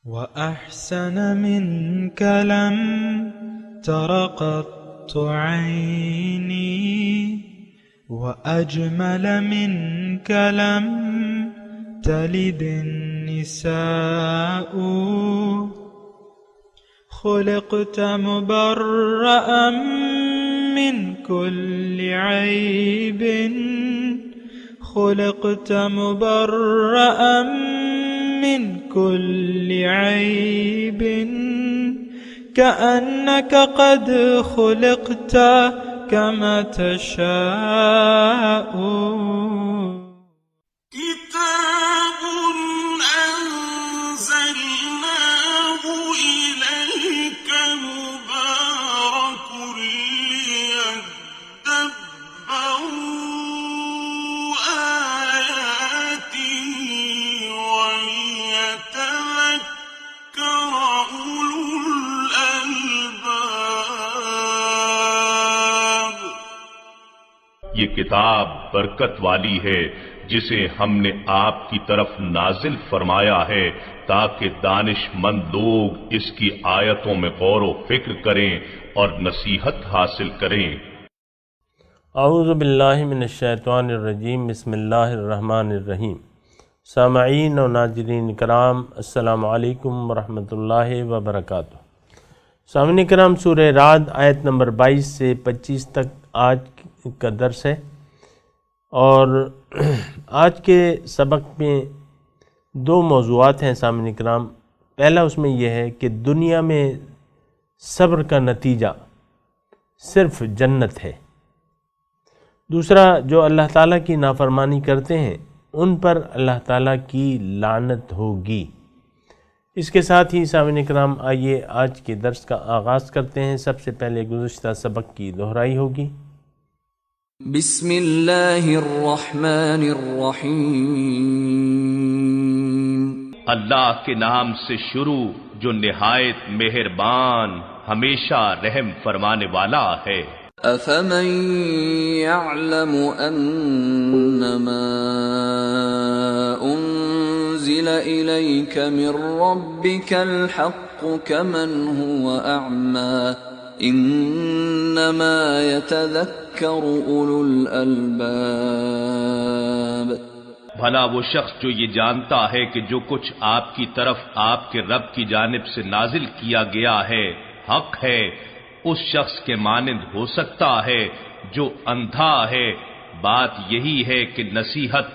وأحسن منك لم تر قط عيني وأجمل منك لم تلد النساء خلقت مبرأ من كل عيب خلقت مبرأ من كل عيب كأنك قد خلقت كما تشاء كتاب أنزلناه إليك مبارك ليدبروا آياته وليتذكر أولو الألباب۔ یہ کتاب برکت والی ہے جسے ہم نے آپ کی طرف نازل فرمایا ہے تاکہ دانش مند لوگ اس کی آیتوں میں غور و فکر کریں اور نصیحت حاصل کریں۔ اعوذ باللہ من الشیطان الرجیم، بسم اللہ الرحمن الرحیم۔ سامعین و ناظرین کرام، السلام علیکم ورحمۃ اللہ وبرکاتہ۔ سامعین کرام، سورہ رعد آیت نمبر 22 سے 25 تک آج کا درس ہے، اور آج کے سبق میں دو موضوعات ہیں سامعین کرام۔ پہلا اس میں یہ ہے کہ دنیا میں صبر کا نتیجہ صرف جنت ہے۔ دوسرا، جو اللہ تعالیٰ کی نافرمانی کرتے ہیں ان پر اللہ تعالیٰ کی لعنت ہوگی۔ اس کے ساتھ ہی سامعین کرام، آئیے آج کے درس کا آغاز کرتے ہیں۔ سب سے پہلے گزشتہ سبق کی دہرائی ہوگی۔ بسم اللہ الرحمن الرحیم۔ اللہ کے نام سے شروع جو نہایت مہربان ہمیشہ رحم فرمانے والا ہے۔ افمن يعلم انما انزل اليك من ربك الحق كمن هو اعمى انما يتذكر اولو الالباب۔ بھلا وہ شخص جو یہ جانتا ہے کہ جو کچھ آپ کی طرف آپ کے رب کی جانب سے نازل کیا گیا ہے حق ہے، اس شخص کے مانند ہو سکتا ہے جو اندھا ہے؟ بات یہی ہے کہ نصیحت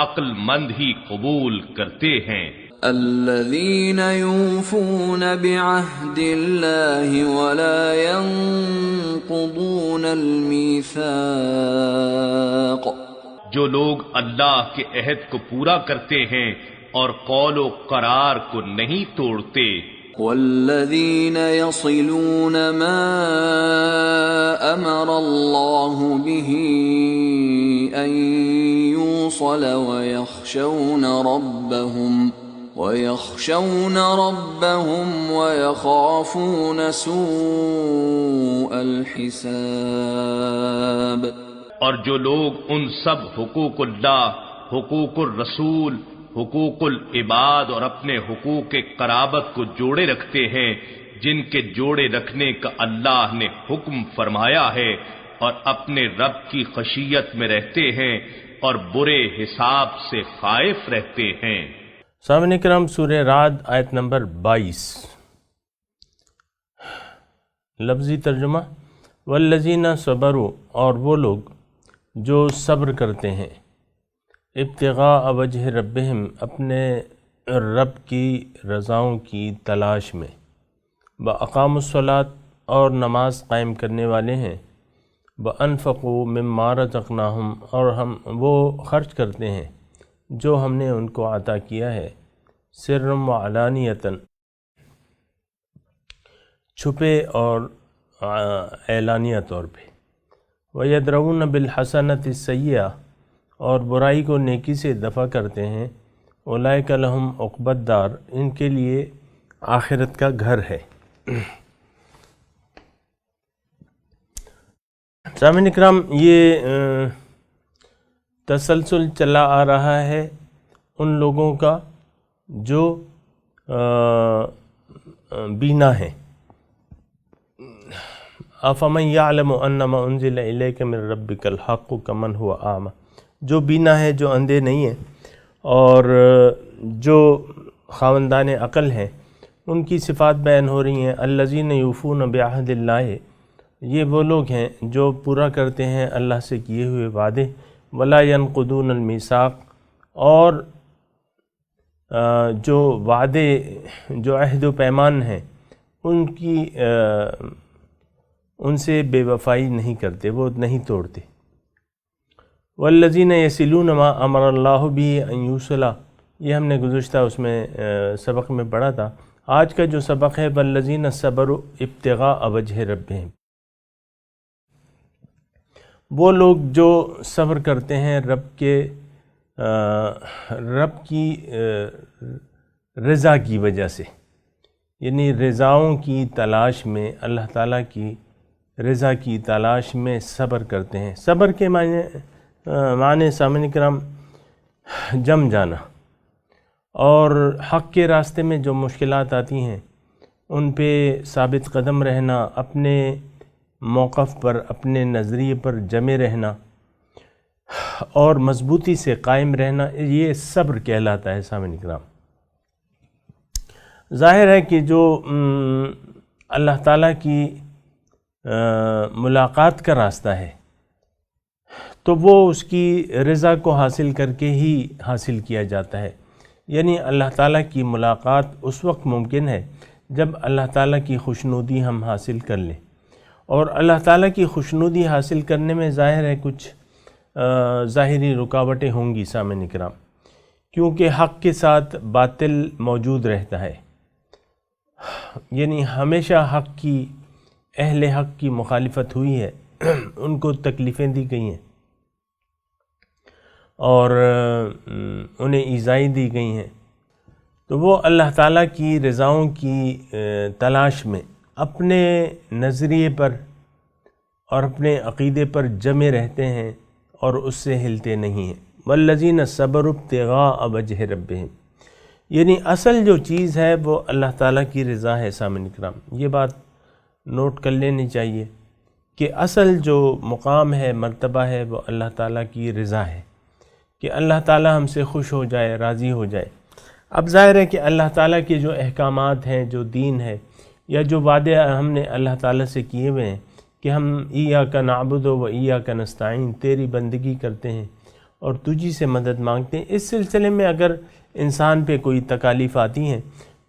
عقل مند ہی قبول کرتے ہیں۔ الذين يوفون بعهد الله ولا ينقضون الميثاق۔ جو لوگ اللہ کے عہد کو پورا کرتے ہیں اور قول و قرار کو نہیں توڑتے۔ والذین یصلون ما امر اللہ به ان یوصل ویخشون ربهم ویخافون سوء الحساب۔ اور جو لوگ ان سب حقوق اللہ، حقوق الرسول، حقوق العباد اور اپنے حقوق قرابت کو جوڑے رکھتے ہیں جن کے جوڑے رکھنے کا اللہ نے حکم فرمایا ہے، اور اپنے رب کی خشیت میں رہتے ہیں اور برے حساب سے خائف رہتے ہیں۔ سامعین کرام، سورہ رعد آیت نمبر 22۔ لفظی ترجمہ: والذین صبروا، اور وہ لوگ جو صبر کرتے ہیں، ابتغاء وجہ ربہم، اپنے رب کی رضاؤں کی تلاش میں، واقاموا الصلاۃ، اور نماز قائم کرنے والے ہیں، وانفقوا مما رزقناہم، اور وہ خرچ کرتے ہیں جو ہم نے ان کو عطا کیا ہے، سرًا وعلانیۃً، چھپے اور اعلانیہ طور پہ، وَيَدْرَؤُونَ بِالْحَسَنَةِ السَّيِّئَةِ، اور برائی کو نیکی سے دفع کرتے ہیں، اولئک لہم عقبی الدار، ان کے لیے آخرت کا گھر ہے۔ سامعین اکرام، یہ تسلسل چلا آ رہا ہے ان لوگوں کا جو بینا ہیں۔ افمن یعلم انما انزل الیک من ربک الحق کمن هو اعمی، جو بینا ہے، جو اندھے نہیں ہیں اور جو خاوندان عقل ہیں، ان کی صفات بیان ہو رہی ہیں۔ الذین یوفون بعہد اللہ، یہ وہ لوگ ہیں جو پورا کرتے ہیں اللہ سے کیے ہوئے وعدے، ولا ینقضون المیثاق، اور جو وعدے، جو عہد و پیمان ہیں، ان سے بے وفائی نہیں کرتے، وہ نہیں توڑتے۔ والذین یصلون ما امر اللہ بہ ان یوصل، یہ ہم نے گزشتہ اس میں سبق میں پڑھا تھا۔ آج کا جو سبق ہے والذین صبروا ابتغاء وجہ ربہم، وہ لوگ جو صبر کرتے ہیں رب کی رضا کی وجہ سے، یعنی رضاؤں کی تلاش میں، اللہ تعالیٰ کی رضا کی تلاش میں صبر کرتے ہیں۔ صبر کے معنی سامعین کرام جم جانا، اور حق کے راستے میں جو مشکلات آتی ہیں ان پہ ثابت قدم رہنا، اپنے موقف پر، اپنے نظریے پر جمے رہنا اور مضبوطی سے قائم رہنا، یہ صبر کہلاتا ہے سامعین کرام۔ ظاہر ہے کہ جو اللہ تعالیٰ کی ملاقات کا راستہ ہے تو وہ اس کی رضا کو حاصل کر کے ہی حاصل کیا جاتا ہے، یعنی اللہ تعالیٰ کی ملاقات اس وقت ممکن ہے جب اللہ تعالیٰ کی خوشنودی ہم حاصل کر لیں، اور اللہ تعالیٰ کی خوشنودی حاصل کرنے میں ظاہر ہے کچھ ظاہری رکاوٹیں ہوں گی سامعین کرام، کیونکہ حق کے ساتھ باطل موجود رہتا ہے، یعنی ہمیشہ اہل حق کی مخالفت ہوئی ہے، ان کو تکلیفیں دی گئی ہیں اور انہیں ایذائیں دی گئی ہیں، تو وہ اللہ تعالیٰ کی رضاؤں کی تلاش میں اپنے نظریے پر اور اپنے عقیدے پر جمے رہتے ہیں اور اس سے ہلتے نہیں ہیں۔ والذین صبروا ابتغاء وجہ ربہم، یعنی اصل جو چیز ہے وہ اللہ تعالیٰ کی رضا ہے سامعین کرام۔ یہ بات نوٹ کر لینی چاہیے کہ اصل جو مقام ہے، مرتبہ ہے، وہ اللہ تعالیٰ کی رضا ہے، کہ اللہ تعالیٰ ہم سے خوش ہو جائے، راضی ہو جائے۔ اب ظاہر ہے کہ اللہ تعالیٰ کے جو احکامات ہیں، جو دین ہے، یا جو وعدے ہم نے اللہ تعالیٰ سے کیے ہوئے ہیں کہ ہم ایاک نعبد و ایاک نستعین، تیری بندگی کرتے ہیں اور تجھی سے مدد مانگتے ہیں، اس سلسلے میں اگر انسان پہ کوئی تکالیف آتی ہیں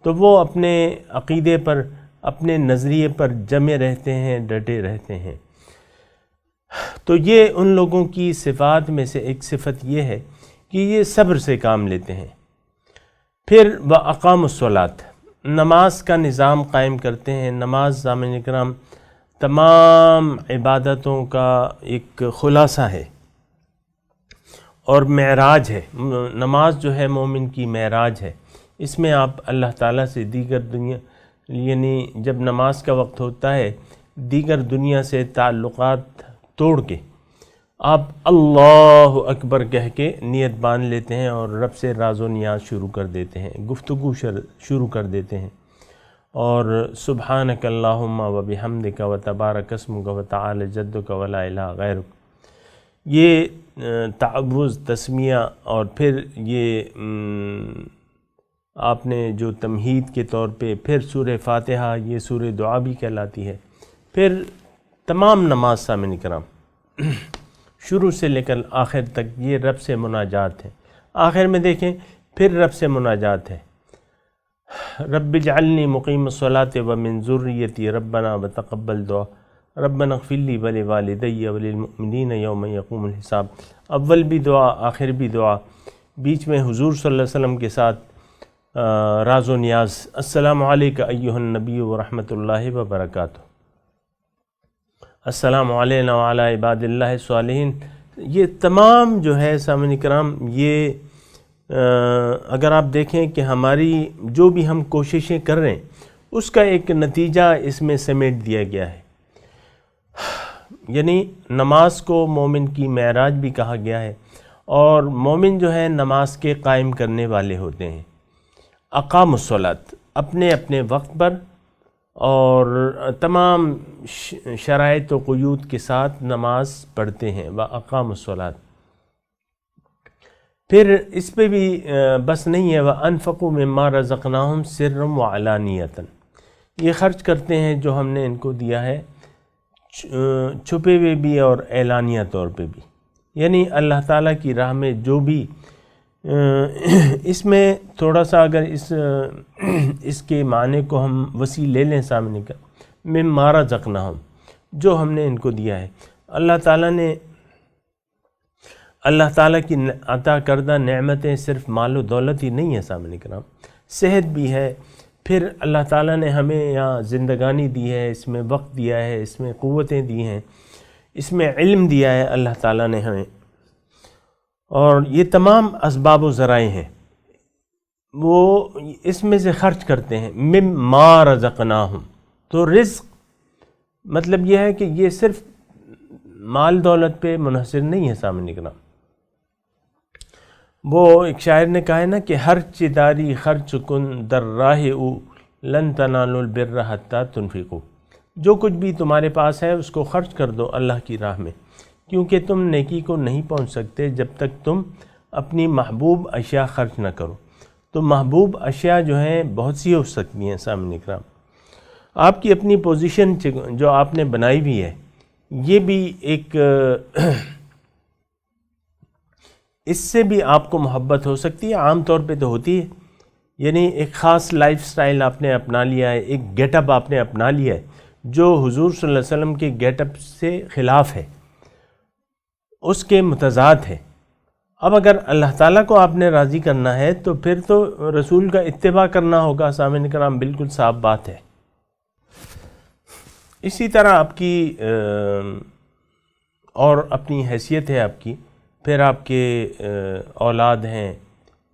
تو وہ اپنے عقیدے پر، اپنے نظریے پر جمے رہتے ہیں، ڈٹے رہتے ہیں۔ تو یہ ان لوگوں کی صفات میں سے ایک صفت یہ ہے کہ یہ صبر سے کام لیتے ہیں۔ پھر وَأَقَامُوا الصَّلَاةَ، نماز کا نظام قائم کرتے ہیں۔ نماز سامعین کرام تمام عبادتوں کا ایک خلاصہ ہے اور معراج ہے۔ نماز جو ہے مومن کی معراج ہے، اس میں آپ اللہ تعالیٰ سے دیگر دنیا، یعنی جب نماز کا وقت ہوتا ہے، دیگر دنیا سے تعلقات توڑ کے آپ اللہ اکبر کہہ کے نیت باندھ لیتے ہیں اور رب سے راز و نیاز شروع کر دیتے ہیں، گفتگو شروع کر دیتے ہیں، اور سبحانک اللہم و بحمدک و تبارک اسمک و تعالی جدک و لا الہ غیرک، یہ تعوذ، تسمیہ، اور پھر یہ آپ نے جو تمہید کے طور پہ پھر سورہ فاتحہ، یہ سورہ دعا بھی کہلاتی ہے۔ پھر تمام نماز سامعین کرام شروع سے لے کر آخر تک یہ رب سے مناجات ہے۔ آخر میں دیکھیں پھر رب سے مناجات ہے، رب اجعلنی مقیم الصلاۃ ومن ذریتی ربنا وتقبل دعا ربنا اغفر لی ولوالدی وللمؤمنین یوم یقوم الحساب۔ اول بھی دعا، آخر بھی دعا، بیچ میں حضور صلی اللہ علیہ وسلم کے ساتھ راز و نیاز۔ السلام علیکہ ایہا النبی ورحمۃ اللہ وبرکاتہ، السلام علینا وعلی عباد اللہ الصالحین۔ یہ تمام جو ہے سامعین کرام، یہ اگر آپ دیکھیں کہ ہماری جو بھی ہم کوششیں کر رہے ہیں اس کا ایک نتیجہ اس میں سمیٹ دیا گیا ہے۔ یعنی نماز کو مومن کی معراج بھی کہا گیا ہے، اور مومن جو ہے نماز کے قائم کرنے والے ہوتے ہیں۔ اقاموا الصلاۃ، اپنے اپنے وقت پر اور تمام شرائط و قیود کے ساتھ نماز پڑھتے ہیں، وَأَقَامُوا الصَّلَاةَ۔ پھر اس پہ بھی بس نہیں ہے، وَأَنفَقُوا مِمَّا رَزَقْنَاهُمْ سِرًّا وَعَلَانِيَةً، یہ خرچ کرتے ہیں جو ہم نے ان کو دیا ہے چھپے ہوئے بھی اور اعلانیہ طور پہ بھی، یعنی اللہ تعالیٰ کی راہ میں جو بھی اس میں تھوڑا سا اگر اس کے معنی کو ہم وسیع لے لیں سامنے کا، مِمَّا رَزَقْنَاهُمْ، جو ہم نے ان کو دیا ہے، اللہ تعالیٰ کی عطا کردہ نعمتیں صرف مال و دولت ہی نہیں ہے سامنے کرام، صحت بھی ہے، پھر اللہ تعالیٰ نے ہمیں یہاں زندگانی دی ہے، اس میں وقت دیا ہے، اس میں قوتیں دی ہیں، اس میں علم دیا ہے اللہ تعالیٰ نے ہمیں، اور یہ تمام اسباب و ذرائع ہیں، وہ اس میں سے خرچ کرتے ہیں، مما رزقناہم۔ تو رزق مطلب یہ ہے کہ یہ صرف مال دولت پہ منحصر نہیں ہے سامنے کرام، وہ ایک شاعر نے کہا ہے نا کہ ہر چداری خرچ کن در راہ او لن تنالوا البر حتی تنفقوا، جو کچھ بھی تمہارے پاس ہے اس کو خرچ کر دو اللہ کی راہ میں، کیونکہ تم نیکی کو نہیں پہنچ سکتے جب تک تم اپنی محبوب اشیاء خرچ نہ کرو۔ تو محبوب اشیاء جو ہیں بہت سی ہو سکتی ہیں سامنے کرام، آپ کی اپنی پوزیشن جو آپ نے بنائی ہوئی ہے، یہ بھی ایک اس سے بھی آپ کو محبت ہو سکتی ہے، عام طور پہ تو ہوتی ہے، یعنی ایک خاص لائف سٹائل آپ نے اپنا لیا ہے، ایک گیٹ اپ آپ نے اپنا لیا ہے جو حضور صلی اللہ علیہ وسلم کے گیٹ اپ سے خلاف ہے، اس کے متضاد ہے۔ اب اگر اللہ تعالیٰ کو آپ نے راضی کرنا ہے تو پھر تو رسول کا اتباع کرنا ہوگا، سامعین کرام بالکل صاف بات ہے۔ اسی طرح آپ کی اور اپنی حیثیت ہے آپ کی، پھر آپ کے اولاد ہیں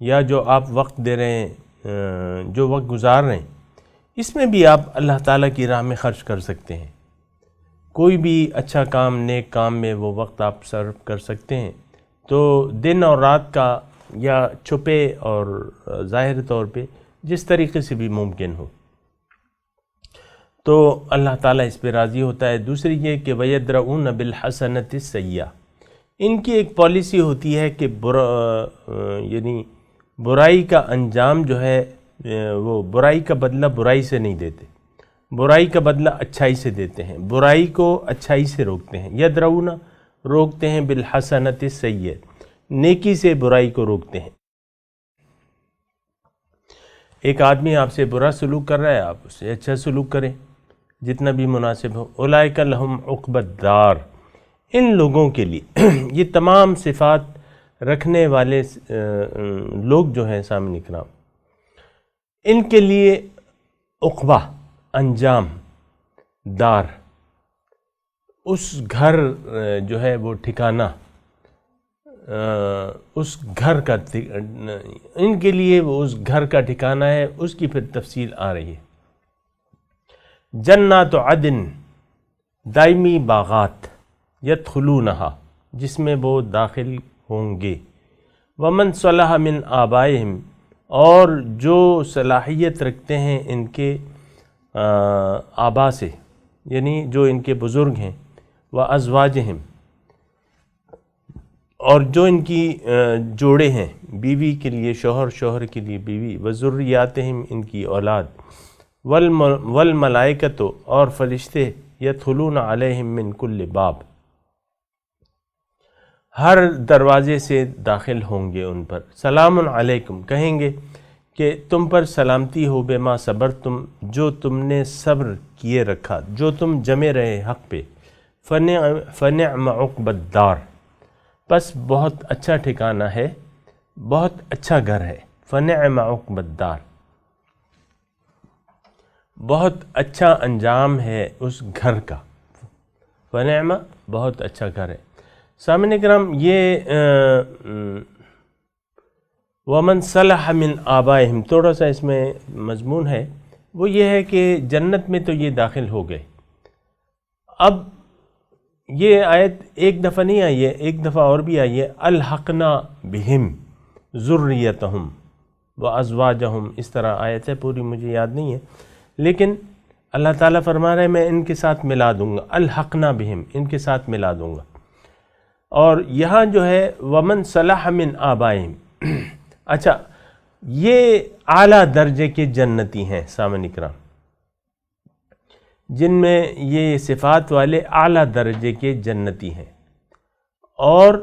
یا جو آپ وقت دے رہے ہیں، جو وقت گزار رہے ہیں، اس میں بھی آپ اللہ تعالیٰ کی راہ میں خرچ کر سکتے ہیں، کوئی بھی اچھا کام، نیک کام میں وہ وقت آپ صرف کر سکتے ہیں، تو دن اور رات کا یا چھپے اور ظاہر طور پہ جس طریقے سے بھی ممکن ہو، تو اللہ تعالیٰ اس پہ راضی ہوتا ہے۔ دوسری یہ کہ وَيَدْرَؤُونَ بِالْحَسَنَةِ السَّيِّئَةَ، ان کی ایک پالیسی ہوتی ہے کہ یعنی برائی کا انجام جو ہے وہ برائی کا بدلہ برائی سے نہیں دیتے، برائی کا بدلہ اچھائی سے دیتے ہیں، برائی کو اچھائی سے روکتے ہیں، یدرؤون روکتے ہیں، بالحسنۃ السیئۃ نیکی سے برائی کو روکتے ہیں۔ ایک آدمی آپ سے برا سلوک کر رہا ہے، آپ اس سے اچھا سلوک کریں جتنا بھی مناسب ہو۔ اولئک لہم عقبی الدار، ان لوگوں کے لیے یہ تمام صفات رکھنے والے لوگ جو ہیں سامنے کرام، ان کے لیے عقبہ انجام، دار اس گھر جو ہے وہ ٹھکانہ، اس گھر کا ان کے لیے وہ اس گھر کا ٹھکانہ ہے، اس کی پھر تفصیل آ رہی ہے۔ جنات عدن، دائمی باغات، یدخلونہا جس میں وہ داخل ہوں گے، ومن صلح من آبائہم اور جو صلاحیت رکھتے ہیں ان کے آبا سے، یعنی جو ان کے بزرگ ہیں، وازواجہم اور جو ان کی جوڑے ہیں، بیوی کے لیے شوہر، شوہر کے لیے بیوی، وذریاتہم ان کی اولاد، والملائکۃ اور فرشتے، یدخلون علیہم من کل باب ہر دروازے سے داخل ہوں گے ان پر، سلام علیکم کہیں گے کہ تم پر سلامتی ہو، بما صبرتم جو تم نے صبر کیے رکھا، جو تم جمے رہے حق پہ، فنعم عقبی الدار بس بہت اچھا ٹھکانہ ہے، بہت اچھا گھر ہے، فنعم عقبی الدار بہت اچھا انجام ہے اس گھر کا، فنعم بہت اچھا گھر ہے۔ سامعین کرام یہ ومن صلح من آبائہم تھوڑا سا اس میں مضمون ہے، وہ یہ ہے کہ جنت میں تو یہ داخل ہو گئے، اب یہ آیت ایک دفعہ نہیں آئی ہے، ایک دفعہ اور بھی آئی ہے، الحقنا بہم ذریتہم، وَأَزْوَاجَهُمْ، اس طرح آیت ہے، پوری مجھے یاد نہیں ہے، لیکن اللہ تعالیٰ فرما رہے ہیں میں ان کے ساتھ ملا دوں گا، الحقنا بہم، ان کے ساتھ ملا دوں گا۔ اور یہاں جو ہے ومن صلح من آبائہم، اچھا یہ اعلیٰ درجے کے جنتی ہیں سامعین کرام، جن میں یہ صفات والے اعلیٰ درجے کے جنتی ہیں، اور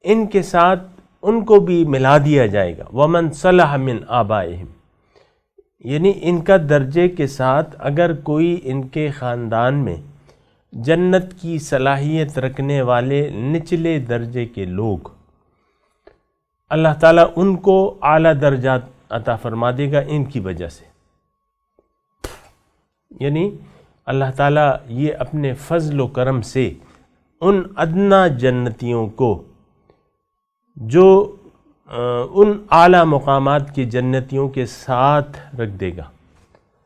ان کے ساتھ ان کو بھی ملا دیا جائے گا۔ ومن صلح من آبائہم، یعنی ان کا درجے کے ساتھ اگر کوئی ان کے خاندان میں جنت کی صلاحیت رکھنے والے نچلے درجے کے لوگ، اللہ تعالیٰ ان کو اعلیٰ درجات عطا فرما دے گا ان کی وجہ سے۔ یعنی اللہ تعالیٰ یہ اپنے فضل و کرم سے ان ادنا جنتیوں کو جو ان اعلیٰ مقامات کے جنتیوں کے ساتھ رکھ دے گا۔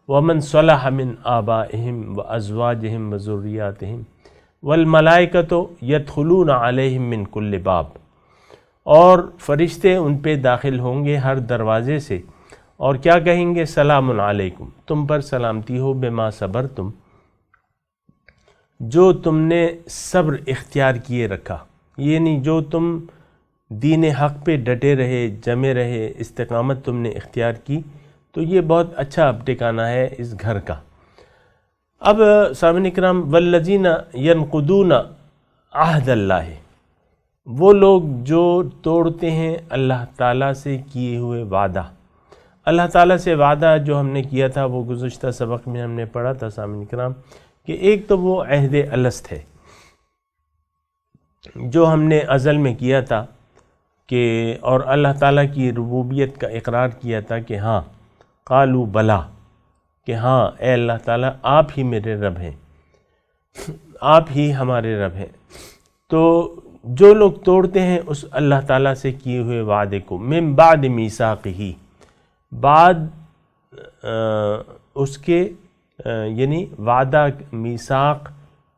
وَمَنْ صَلَحَ مِنْ آبَائِهِمْ وَأَزْوَاجِهِمْ وَذُرِّيَّاتِهِمْ وَالْمَلَائِكَةُ يَدْخُلُونَ عَلَيْهِمْ مِنْ كُلِّ بَابٍ، اور فرشتے ان پہ داخل ہوں گے ہر دروازے سے، اور کیا کہیں گے؟ سلام علیکم، تم پر سلامتی ہو، بما صبرتم، جو تم نے صبر اختیار کیے رکھا، یعنی جو تم دین حق پہ ڈٹے رہے، جمے رہے، استقامت تم نے اختیار کی، تو یہ بہت اچھا ٹھکانہ ہے اس گھر کا۔ اب سامعین کرام، والذین ینقضون عہد اللہ، وہ لوگ جو توڑتے ہیں اللہ تعالیٰ سے کیے ہوئے وعدہ۔ اللہ تعالیٰ سے وعدہ جو ہم نے کیا تھا وہ گزشتہ سبق میں ہم نے پڑھا تھا سامعین کرام، کہ ایک تو وہ عہد الست ہے جو ہم نے ازل میں کیا تھا، کہ اور اللہ تعالیٰ کی ربوبیت کا اقرار کیا تھا کہ ہاں، قالوا بلا، کہ ہاں اے اللہ تعالیٰ آپ ہی میرے رب ہیں، آپ ہی ہمارے رب ہیں۔ تو جو لوگ توڑتے ہیں اس اللہ تعالیٰ سے کیے ہوئے وعدے کو، من بعد میثاقہ، بعد اس کے یعنی وعدہ میثاق،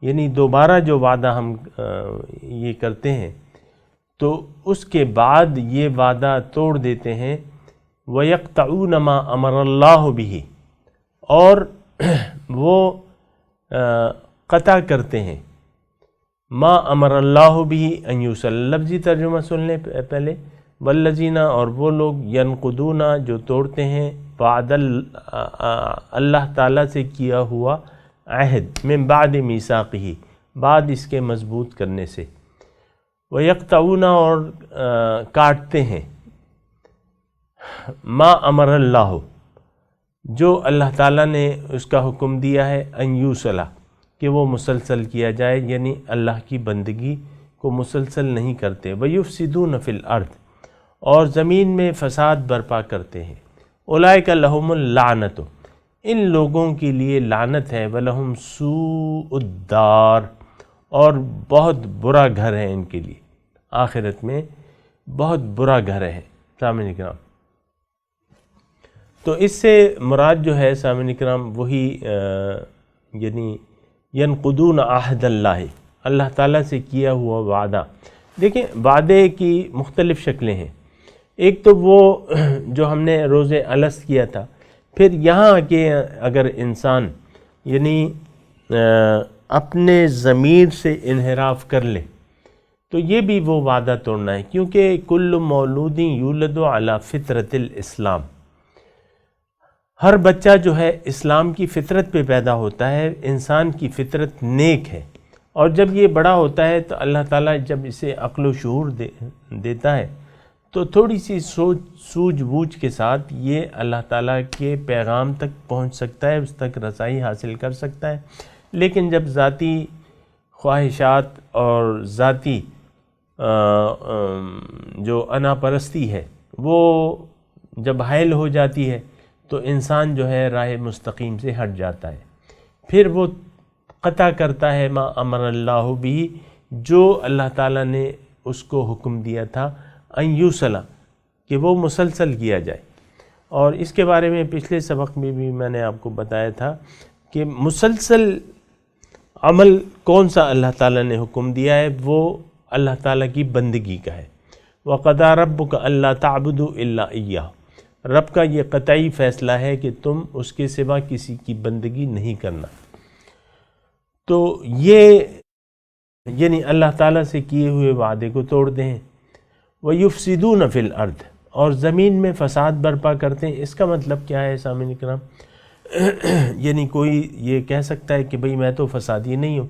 یعنی دوبارہ جو وعدہ ہم یہ کرتے ہیں تو اس کے بعد یہ وعدہ توڑ دیتے ہیں۔ وَيَقْطَعُونَ مَا أَمَرَ اللَّهُ بِهِ، اور وہ قطع کرتے ہیں ما امر اللہ بِهِ ان یوصل، لفظی ترجمہ سن لیں پہلے، والذین، اور وہ لوگ، ینقضون، جو توڑتے ہیں، وعد اللہ تعالیٰ سے کیا ہوا عہد، من بعد میثاقہ، بعد اس کے مضبوط کرنے سے، وَيَقْطَعُونَ، اور کاٹتے ہیں، ما امر اللہ، جو اللہ تعالیٰ نے اس کا حکم دیا ہے، ان یوصل، کہ وہ مسلسل کیا جائے، یعنی اللہ کی بندگی کو مسلسل نہیں کرتے، وَيُفْسِدُونَ فِي الْأَرْضِ، اور زمین میں فساد برپا کرتے ہیں، اولئک لہم اللعنۃ، ان لوگوں کے لیے لعنت ہے، وَلَهُمْ سُوءُ الدَّارِ، اور بہت برا گھر ہے ان کے لیے، آخرت میں بہت برا گھر ہے۔ سامعین اکرام، تو اس سے مراد جو ہے سامعین اکرام وہی یعنی ینقضون عہد اللہ، اللہ تعالیٰ سے کیا ہوا وعدہ۔ دیکھیں وعدے کی مختلف شکلیں ہیں، ایک تو وہ جو ہم نے روز الست کیا تھا، پھر یہاں کہ اگر انسان یعنی اپنے ضمیر سے انحراف کر لے تو یہ بھی وہ وعدہ توڑنا ہے، کیونکہ کل مولود یولد علی فطرت الاسلام، ہر بچہ جو ہے اسلام کی فطرت پہ پیدا ہوتا ہے، انسان کی فطرت نیک ہے، اور جب یہ بڑا ہوتا ہے تو اللہ تعالیٰ جب اسے عقل و شعور دیتا ہے تو تھوڑی سی سوجھ بوجھ کے ساتھ یہ اللہ تعالیٰ کے پیغام تک پہنچ سکتا ہے، اس تک رسائی حاصل کر سکتا ہے۔ لیکن جب ذاتی خواہشات اور ذاتی جو انا پرستی ہے وہ جب حائل ہو جاتی ہے تو انسان جو ہے راہ مستقیم سے ہٹ جاتا ہے، پھر وہ قطع کرتا ہے ما امر اللہ بھی، جو اللہ تعالیٰ نے اس کو حکم دیا تھا ان یوصل، کہ وہ مسلسل کیا جائے۔ اور اس کے بارے میں پچھلے سبق میں بھی میں نے آپ کو بتایا تھا کہ مسلسل عمل کون سا اللہ تعالیٰ نے حکم دیا ہے، وہ اللہ تعالیٰ کی بندگی کا ہے، وَقَضَىٰ رَبُّكَ أَلَّا تَعْبُدُوا إِلَّا إِيَّاهُ، رب کا یہ قطعی فیصلہ ہے کہ تم اس کے سوا کسی کی بندگی نہیں کرنا۔ تو یہ یعنی اللہ تعالیٰ سے کیے ہوئے وعدے کو توڑتے ہیں۔ وَيُفْسِدُونَ فِي الْأَرْضِ، اور زمین میں فساد برپا کرتے ہیں۔ اس کا مطلب کیا ہے سامعین کرام؟ یعنی کوئی یہ کہہ سکتا ہے کہ بھئی میں تو فسادی نہیں ہوں،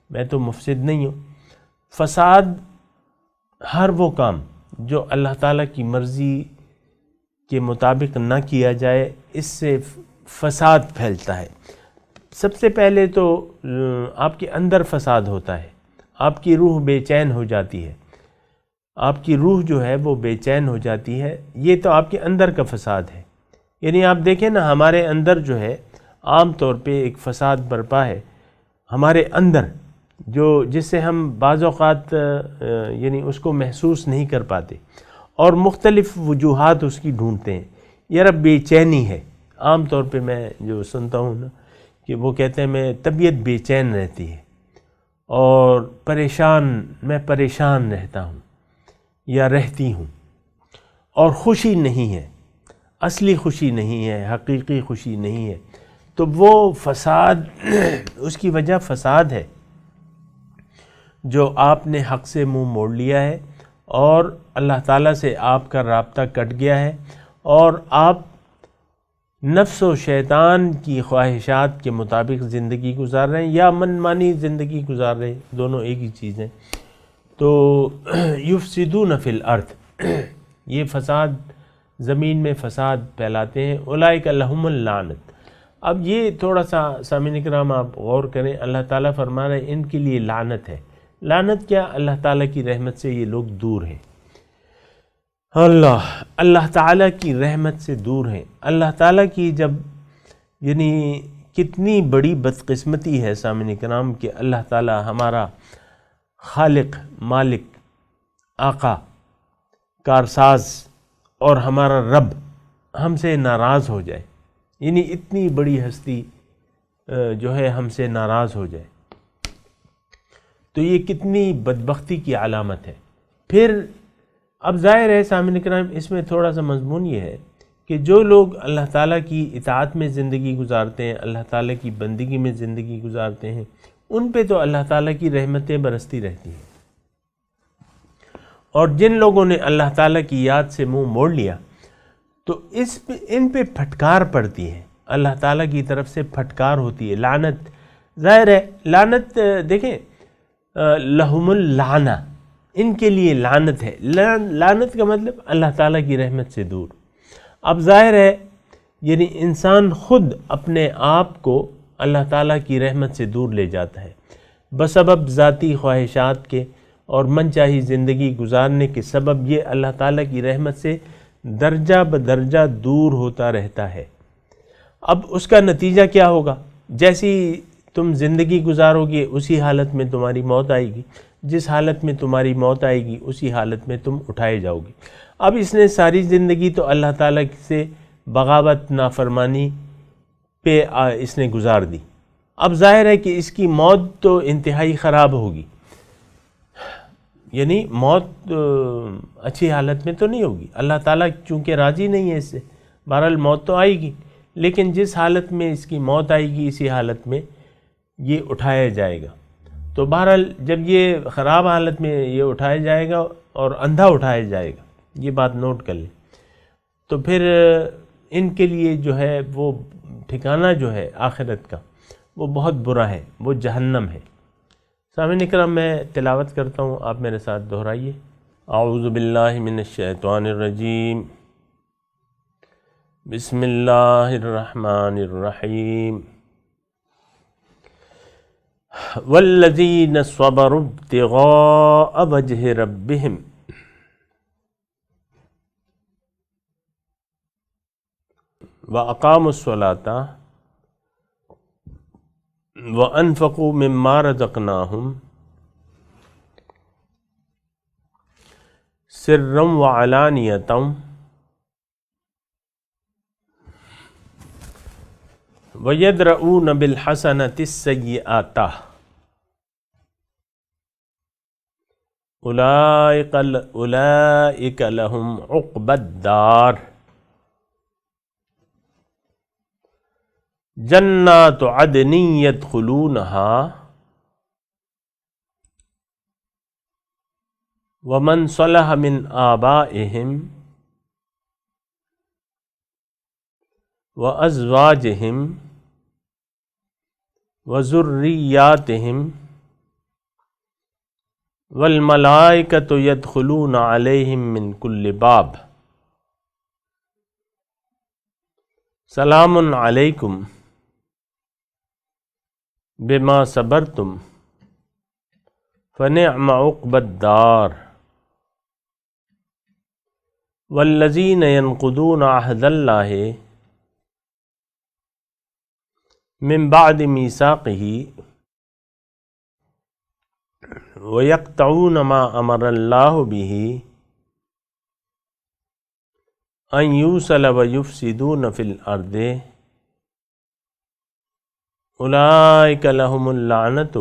میں تو مفسد نہیں ہوں۔ فساد ہر وہ کام جو اللہ تعالیٰ کی مرضی کے مطابق نہ کیا جائے، اس سے فساد پھیلتا ہے۔ سب سے پہلے تو آپ کے اندر فساد ہوتا ہے، آپ کی روح بے چین ہو جاتی ہے، آپ کی روح جو ہے وہ بے چین ہو جاتی ہے، یہ تو آپ کے اندر کا فساد ہے۔ یعنی آپ دیکھیں نا، ہمارے اندر جو ہے عام طور پہ ایک فساد برپا ہے ہمارے اندر، جس سے ہم بعض اوقات یعنی اس کو محسوس نہیں کر پاتے، اور مختلف وجوہات اس کی ڈھونڈتے ہیں۔ یار بے چینی ہے، عام طور پہ میں جو سنتا ہوں نا کہ وہ کہتے ہیں میں طبیعت بے چین رہتی ہے، اور میں پریشان رہتا ہوں یا رہتی ہوں، اور خوشی نہیں ہے، اصلی خوشی نہیں ہے، حقیقی خوشی نہیں ہے۔ تو وہ فساد، اس کی وجہ فساد ہے جو آپ نے حق سے منہ موڑ لیا ہے، اور اللہ تعالیٰ سے آپ کا رابطہ کٹ گیا ہے، اور آپ نفس و شیطان کی خواہشات کے مطابق زندگی گزار رہے ہیں، یا من مانی زندگی گزار رہے ہیں، دونوں ایک ہی چیز ہیں۔ تو یفسدون فی الارض، یہ فساد، زمین میں فساد پھیلاتے ہیں۔ اولئک لہم اللعنت۔ اب یہ تھوڑا سا سامعین کرام آپ غور کریں، اللہ تعالیٰ فرما رہے ہیں ان کے لیے لعنت ہے۔ لعنت کیا؟ اللہ تعالیٰ کی رحمت سے یہ لوگ دور ہیں، اللہ تعالیٰ کی رحمت سے دور ہیں۔ اللہ تعالیٰ کی جب یعنی کتنی بڑی بدقسمتی ہے سامعین کرام کہ اللہ تعالیٰ ہمارا خالق، مالک، آقا، کارساز اور ہمارا رب ہم سے ناراض ہو جائے، یعنی اتنی بڑی ہستی جو ہے ہم سے ناراض ہو جائے، تو یہ کتنی بدبختی کی علامت ہے۔ پھر اب ظاہر ہے سامعین کرام، اس میں تھوڑا سا مضمون یہ ہے کہ جو لوگ اللہ تعالیٰ کی اطاعت میں زندگی گزارتے ہیں، اللہ تعالیٰ کی بندگی میں زندگی گزارتے ہیں، ان پہ تو اللہ تعالیٰ کی رحمتیں برستی رہتی ہیں، اور جن لوگوں نے اللہ تعالیٰ کی یاد سے منہ موڑ لیا تو ان پہ پھٹکار پڑتی ہے، اللہ تعالیٰ کی طرف سے پھٹکار ہوتی ہے، لعنت۔ ظاہر ہے لعنت، دیکھیں لہم اللعنہ، ان کے لیے لعنت ہے۔ لعنت کا مطلب اللہ تعالیٰ کی رحمت سے دور۔ اب ظاہر ہے یعنی انسان خود اپنے آپ کو اللہ تعالیٰ کی رحمت سے دور لے جاتا ہے، بسبب ذاتی خواہشات کے اور من چاہی زندگی گزارنے کے سبب یہ اللہ تعالیٰ کی رحمت سے درجہ بدرجہ دور ہوتا رہتا ہے۔ اب اس کا نتیجہ کیا ہوگا؟ جیسی تم زندگی گزارو گے اسی حالت میں تمہاری موت آئے گی، جس حالت میں تمہاری موت آئے گی اسی حالت میں تم اٹھائے جاؤ گے۔ اب اس نے ساری زندگی تو اللہ تعالیٰ سے بغاوت، نافرمانی پہ اس نے گزار دی۔ اب ظاہر ہے کہ اس کی موت تو انتہائی خراب ہوگی، یعنی موت اچھی حالت میں تو نہیں ہوگی۔ اللہ تعالیٰ چونکہ راضی نہیں ہے اس سے، بہرحال موت تو آئے گی، لیکن جس حالت میں اس کی موت آئے گی اسی حالت میں یہ اٹھایا جائے گا۔ تو بہرحال جب یہ خراب حالت میں یہ اٹھایا جائے گا اور اندھا اٹھایا جائے گا، یہ بات نوٹ کر لیں، تو پھر ان کے لیے جو ہے وہ ٹھکانہ جو ہے آخرت کا وہ بہت برا ہے، وہ جہنم ہے۔ سامعین اکرام، میں تلاوت کرتا ہوں، آپ میرے ساتھ دہرائیے۔ اعوذ باللہ من الشیطان الرجیم، بسم اللہ الرحمن الرحیم۔ والذین صبروا ابتغاء وجہ ربہم وَأَقَامُوا الصَّلَاةَ وَأَنفَقُوا مِمَّا رَزَقْنَاهُمْ سِرًّا وَعَلَانِيَةً وَيَدْرَؤُونَ بِالْحَسَنَةِ السَّيِّئَةَ اولئک لہم عقبی الدار جنات عدن یدخلونہا ومن صلح من آبائہم وازواجہم وذریاتہم والملائکۃ یدخلون علیہم من کل باب سلام علیکم بما صبرتم فنعم عقبی الدار والذین ینقضون عہد اللہ من بعد میثاقہ وَيَقْطَعُونَ مَا أَمَرَ اللَّهُ بِهِ أَن يُوصَلَ وَيُفْسِدُونَ فِي الْأَرْضِ أُولَئِكَ لَهُمُ اللَّعْنَةُ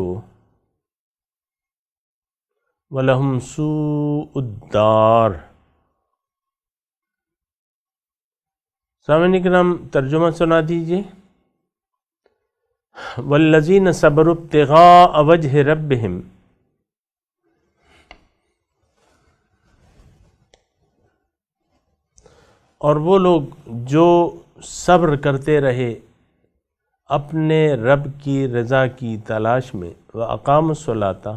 وَلَهُمْ سُوءُ الدَّارِ۔ سامعین کرام، ترجمہ سنا دیجیے۔ وَالَّذِينَ صَبَرُوا ابْتِغَاءَ وَجْهِ رَبِّهِمْ، اور وہ لوگ جو صبر کرتے رہے اپنے رب کی رضا کی تلاش میں، وَأَقَامُوا الصَّلَاةَ،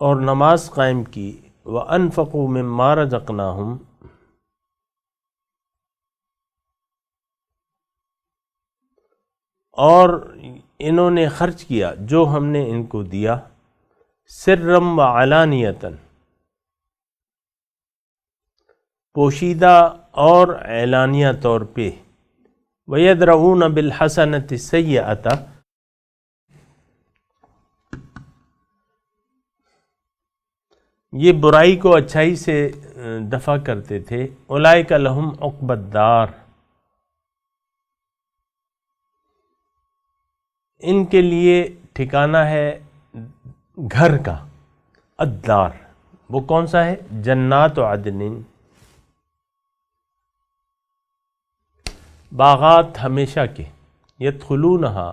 اور نماز قائم کی، وَأَنفَقُوا مِمَّا رَزَقْنَاهُمْ، اور انہوں نے خرچ کیا جو ہم نے ان کو دیا، سرًا وعلانیةً، پوشیدہ اور اعلانیہ طور پہ، وَيَدْرَؤُونَ بِالْحَسَنَةِ السَّيِّئَةَ، یہ برائی کو اچھائی سے دفع کرتے تھے، اولئک لہم عقبی الدار، ان کے لیے ٹھکانہ ہے گھر کا، الدار، وہ کون سا ہے؟ جنات عدن، باغات ہمیشہ کے، یدخلونہا،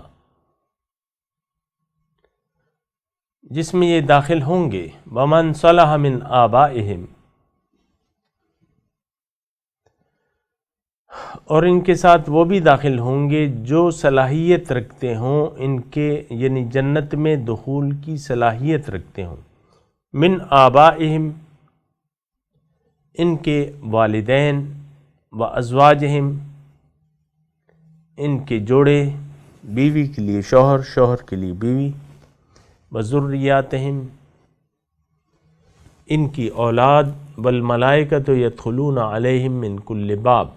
جس میں یہ داخل ہوں گے، ومن صلح من آبائہم، اور ان کے ساتھ وہ بھی داخل ہوں گے جو صلاحیت رکھتے ہوں ان کے، یعنی جنت میں دخول کی صلاحیت رکھتے ہوں، من آبائہم، ان کے والدین، و ازواجہم، ان کے جوڑے، بیوی کے لیے شوہر، شوہر کے لیے بیوی، وذریاتہم، ان کی اولاد، والملائکۃ یدخلون علیہم من کل باب،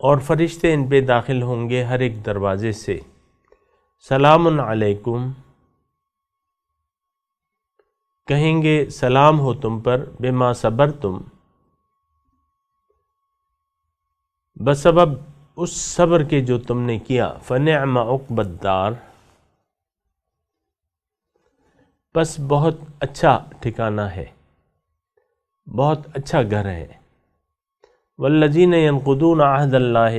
اور فرشتے ان پہ داخل ہوں گے ہر ایک دروازے سے، سلام علیکم، کہیں گے سلام ہو تم پر، بما صبرتم، بسبب اس صبر کے جو تم نے کیا، فنعم عقبی الدار، بس بہت اچھا ٹھکانہ ہے، بہت اچھا گھر ہے۔ والذین ینقضون عہد اللہ،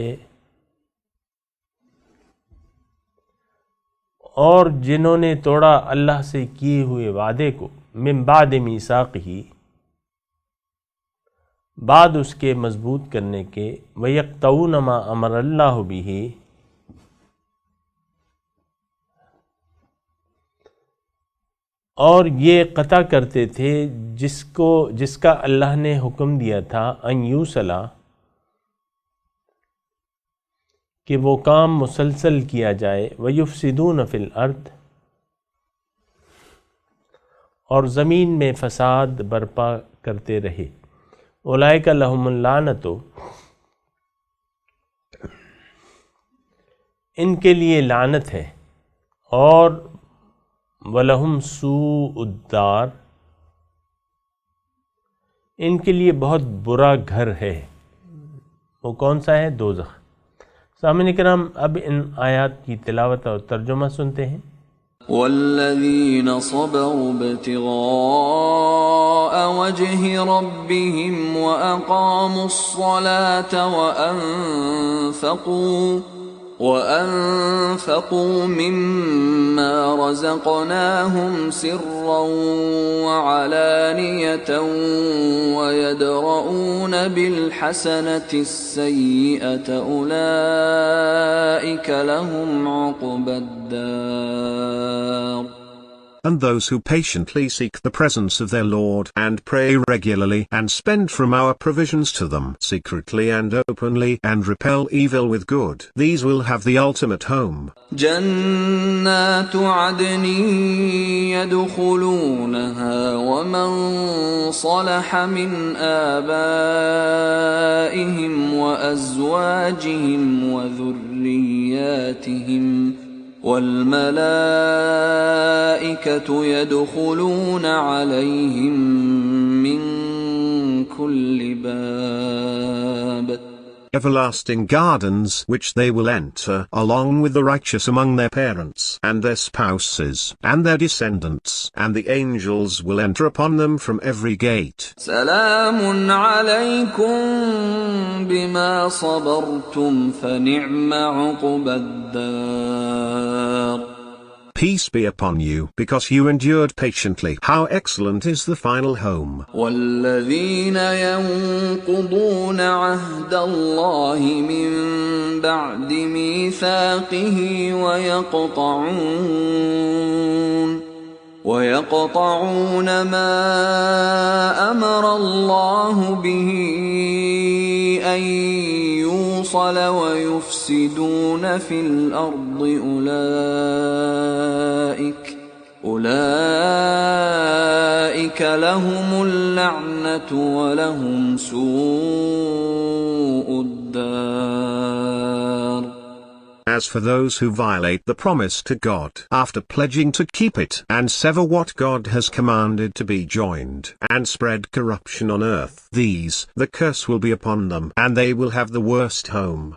اور جنہوں نے توڑا اللہ سے کیے ہوئے وعدے کو، من بعد میثاقہ، بعد اس کے مضبوط کرنے کے، وَيَقْطَعُونَ مَا أَمَرَ اللَّهُ بِهِ، اور یہ قطع کرتے تھے جس کا اللہ نے حکم دیا تھا، ان یوصلا، کہ وہ کام مسلسل کیا جائے، وَيُفْسِدُونَ فِي الْأَرْضِ، اور زمین میں فساد برپا کرتے رہے، اولئک لہم اللعنۃ، ان کے لیے لعنت ہے، اور وَلَهُمْ سُوءُ الدَّارِ، ان کے لیے بہت برا گھر ہے، وہ کون سا ہے؟ دوزخ۔ سامعین کرام، اب ان آیات کی تلاوت اور ترجمہ سنتے ہیں۔ والذين صبروا ابتغاء وجه ربهم وأقاموا الصلاة وأنفقوا مما رزقناهم سرا وعلانية ويدرؤون بالحسنة السيئة أولئك لهم عقبى الدار. And those who patiently seek the presence of their Lord and pray regularly and spend from our provisions to them secretly and openly and repel evil with good, these will have the ultimate home. جنات عدن يدخلونها ومن صلح من آبائهم وأزواجهم وذرياتهم والملائكة يدخلون عليهم من كل باب. Everlasting gardens which they will enter along with the righteous among their parents and their spouses and their descendants, and the angels will enter upon them from every gate. سلام عليكم بما صبرتم فنعم عقبى الدار. Peace be upon you, because you endured patiently. How excellent is the final home. والذين ينقضون عهد الله من بعد ميثاقه ويقطعون ما أمر الله به أن يوصل ويفسدون في الأرض أولئك لهم اللعنة ولهم سوء الدار. As for those who violate the promise to God after pledging to keep it and sever what God has commanded to be joined and spread corruption on earth, these, the curse will be upon them and they will have the worst home.